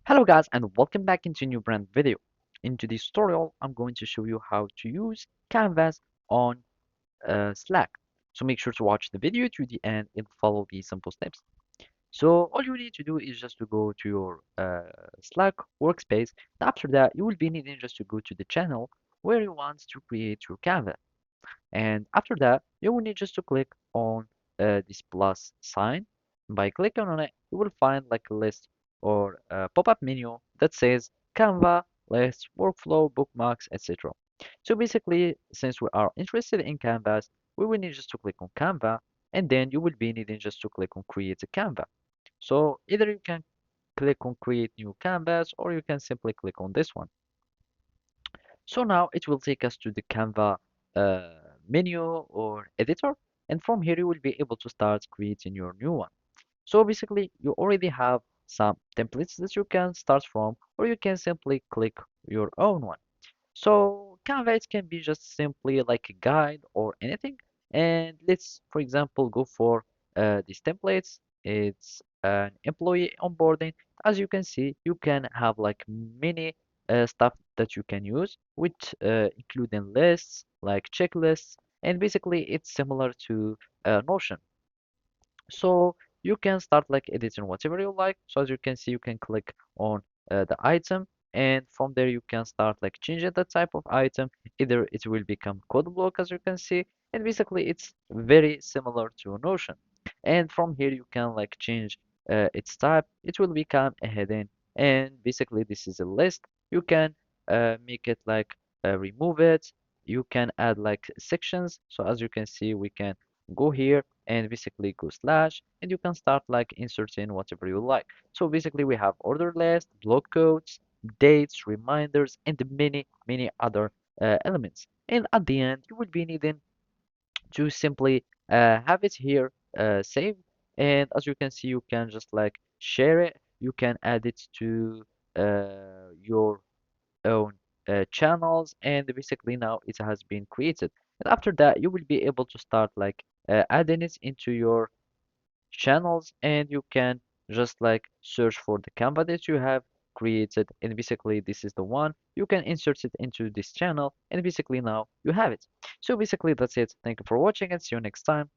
Hello guys and welcome back into a new brand video. In this tutorial, I'm going to show you how to use Canvas on Slack. So make sure to watch the video to the end and follow these simple steps. So all you need to do is just to go to your Slack workspace. After that, you will be needing just to go to the channel where you want to create your Canvas. And after that, you will need just to click on this plus sign. By clicking on it, you will find like a list or a pop-up menu that says Canva, lists, workflow, bookmarks, etc. So basically, since we are interested in Canvas, we will need just to click on Canva, and then you will be needing just to click on Create a Canva. So either you can click on Create New Canvas, or you can simply click on this one. So now it will take us to the Canva uh, menu or editor, and from here you will be able to start creating your new one. So basically, you already have some templates that you can start from, or you can simply click your own one. So Canva it can be just simply like a guide or anything. And let's, for example, go for these templates. It's an employee onboarding. As you can see, you can have like many stuff that you can use, which including lists, like checklists, and basically it's similar to Notion. So you can start like editing whatever you like. So as you can see, you can click on the item, and from there you can start like changing the type of item. Either it will become code block as you can see, and basically it's very similar to Notion. And from here you can like change its type. It will become a heading, and basically this is a list. You can make it like remove it. You can add like sections. So as you can see, we can go here and basically go slash, and you can start like inserting whatever you like. So basically we have order list, block codes, dates, reminders, and many other elements. And at the end you will be needing to simply have it here saved, and as you can see you can just like share it. You can add it to your own channels, and basically now it has been created. And after that you will be able to start like adding it into your channels, and you can just like search for the Canva that you have created, and basically this is the one. You can insert it into this channel, and basically now you have it. So basically that's it. Thank you for watching, and see you next time.